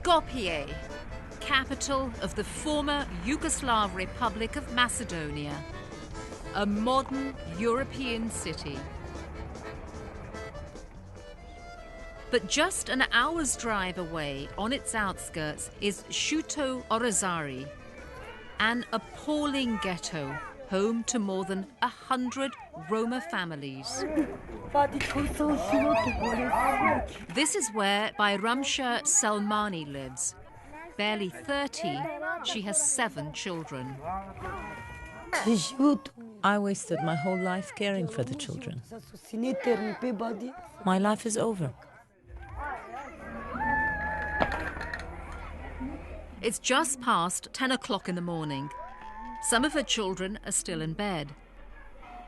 Skopje, capital of the former Yugoslav Republic of Macedonia, a modern European city. But just an hour's drive away, on its outskirts, is Shuto Orezari, an appalling ghetto home to more than 100 Roma families. This is where Bayramsha Salmani lives. Barely 30, she has 7 children. I wasted my whole life caring for the children. My life is over. It's just past 10 o'clock in the morning. Some of her children are still in bed.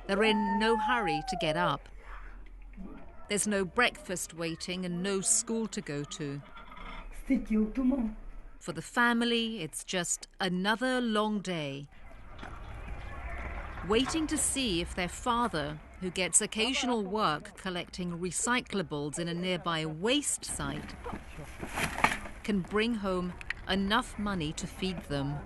They're in no hurry to get up. There's no breakfast waiting and no school to go to. For the family, it's just another long day, waiting to see if their father, who gets occasional work collecting recyclables in a nearby waste site, can bring home enough money to feed them.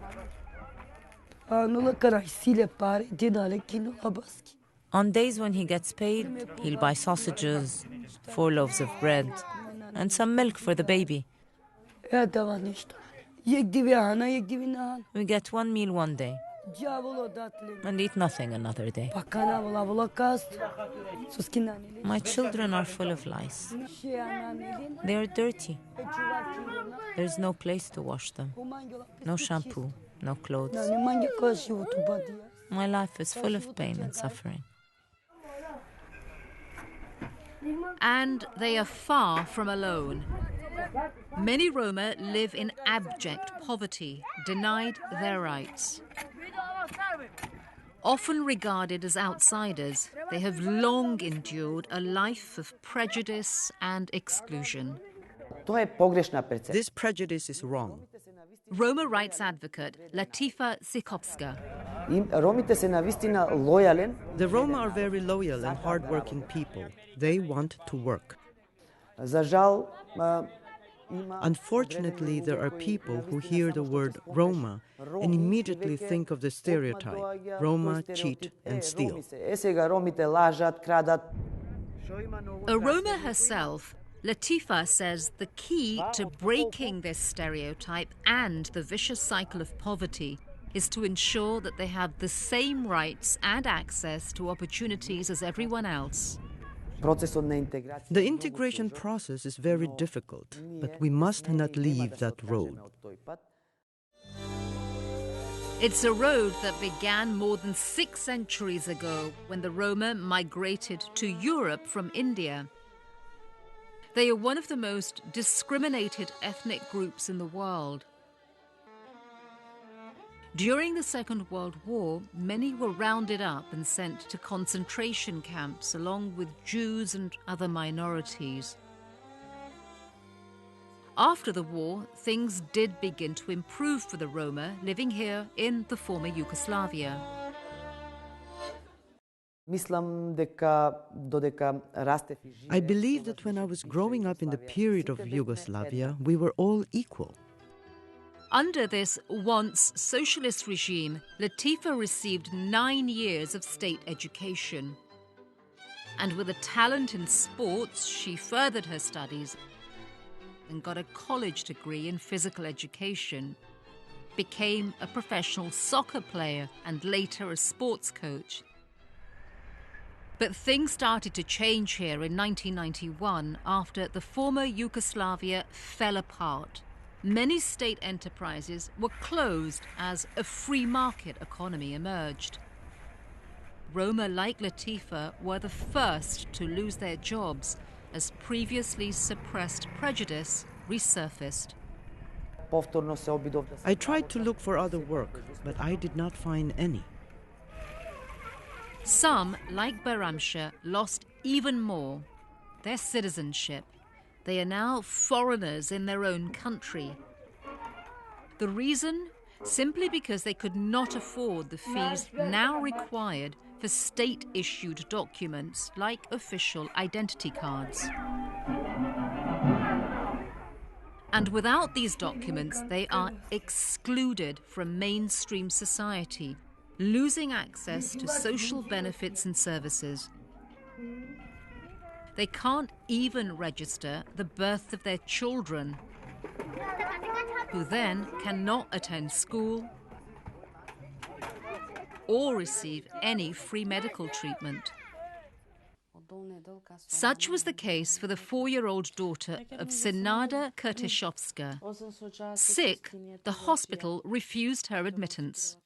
On days when he gets paid, he'll buy sausages, 4 loaves of bread, and some milk for the baby. We get 1 meal one day and eat nothing another day. My children are full of lice. They are dirty. There's no place to wash them. No shampoo, no clothes. My life is full of pain and suffering. And they are far from alone. Many Roma live in abject poverty, denied their rights. Often regarded as outsiders, they have long endured a life of prejudice and exclusion. This prejudice is wrong. Roma rights advocate Latifa Sikopska. The Roma are very loyal and hardworking people. They want to work. Unfortunately, there are people who hear the word Roma and immediately think of the stereotype, Roma cheat and steal. A Roma herself, Latifa says the key to breaking this stereotype and the vicious cycle of poverty is to ensure that they have the same rights and access to opportunities as everyone else. The integration process is very difficult, but we must not leave that road. It's a road that began more than 6 centuries ago when the Roma migrated to Europe from India. They are one of the most discriminated ethnic groups in the world. During the Second World War, many were rounded up and sent to concentration camps along with Jews and other minorities. After the war, things did begin to improve for the Roma living here in the former Yugoslavia. I believe that when I was growing up in the period of Yugoslavia, we were all equal. Under this once socialist regime, Latifa received 9 years of state education. And with a talent in sports, she furthered her studies and got a college degree in physical education, became a professional soccer player and later a sports coach. But things started to change here in 1991 after the former Yugoslavia fell apart. Many state enterprises were closed as a free market economy emerged. Roma like Latifa were the first to lose their jobs as previously suppressed prejudice resurfaced. I tried to look for other work, but I did not find any. Some, like Bayramsha, lost even more: their citizenship. They are now foreigners in their own country. The reason? Simply because they could not afford the fees now required for state-issued documents like official identity cards. And without these documents, they are excluded from mainstream society, losing access to social benefits and services. They can't even register the birth of their children, who then cannot attend school or receive any free medical treatment. Such was the case for the 4-year-old daughter of Senada Kurtyshovska. Sick, the hospital refused her admittance.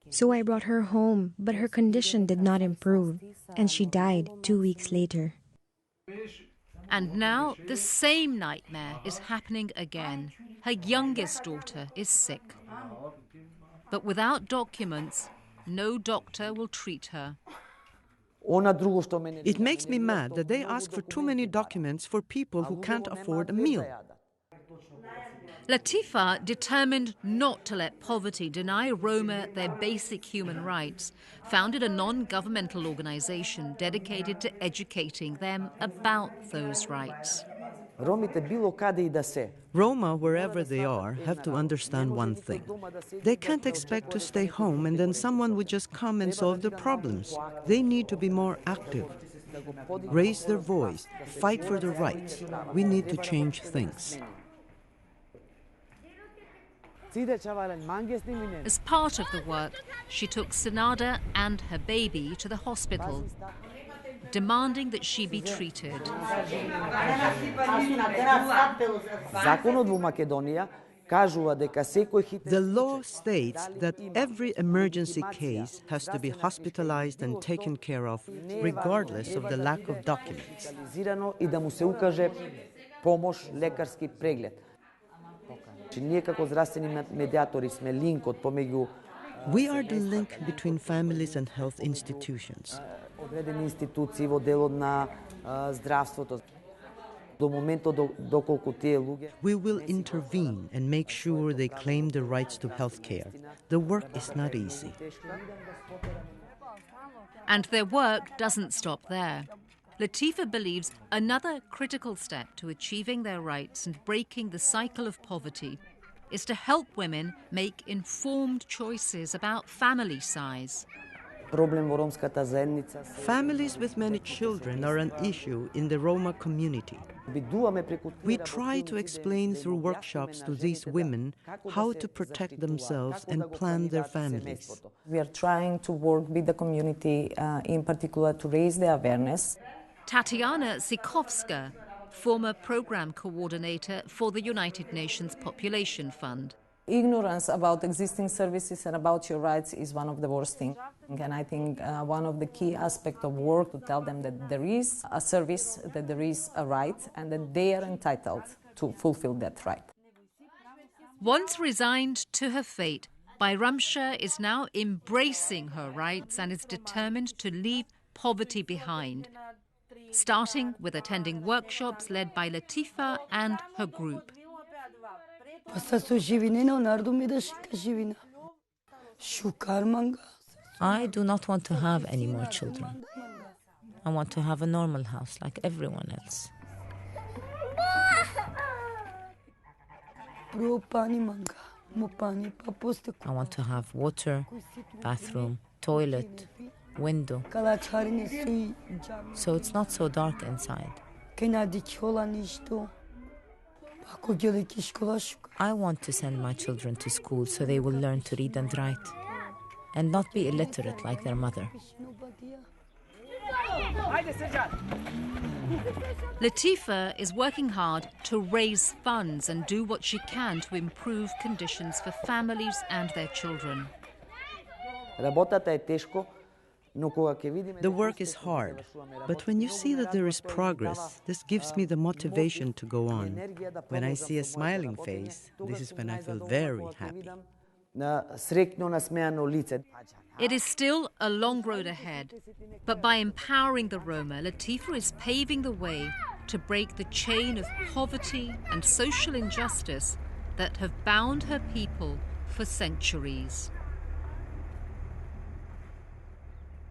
So I brought her home, but her condition did not improve, and she died 2 weeks later. And now the same nightmare is happening again. Her youngest daughter is sick. But without documents, no doctor will treat her. It makes me mad that they ask for too many documents for people who can't afford a meal. Latifa, determined not to let poverty deny Roma their basic human rights, founded a non-governmental organization dedicated to educating them about those rights. Roma, wherever they are, have to understand one thing. They can't expect to stay home and then someone would just come and solve the problems. They need to be more active, raise their voice, fight for their rights. We need to change things. As part of the work, she took Senada and her baby to the hospital, demanding that she be treated. The law states that every emergency case has to be hospitalized and taken care of, regardless of the lack of documents. We are the link between families and health institutions. We will intervene and make sure they claim the rights to health care. The work is not easy. And their work doesn't stop there. Latifa believes another critical step to achieving their rights and breaking the cycle of poverty is to help women make informed choices about family size. Families with many children are an issue in the Roma community. We try to explain through workshops to these women how to protect themselves and plan their families. We are trying to work with the community, in particular to raise the awareness. Tatiana Zikovska, former program coordinator for the United Nations Population Fund. Ignorance about existing services and about your rights is one of the worst things. And I think one of the key aspects of work to tell them that there is a service, that there is a right, and that they are entitled to fulfill that right. Once resigned to her fate, Bayramshah is now embracing her rights and is determined to leave poverty behind, starting with attending workshops led by Latifa and her group. I do not want to have any more children. I want to have a normal house like everyone else. I want to have water, bathroom, toilet, window, so it's not so dark inside. I want to send my children to school so they will learn to read and write and not be illiterate like their mother. Latifa is working hard to raise funds and do what she can to improve conditions for families and their children. The work is hard, but when you see that there is progress, this gives me the motivation to go on. When I see a smiling face, this is when I feel very happy. It is still a long road ahead, but by empowering the Roma, Latifa is paving the way to break the chain of poverty and social injustice that have bound her people for centuries.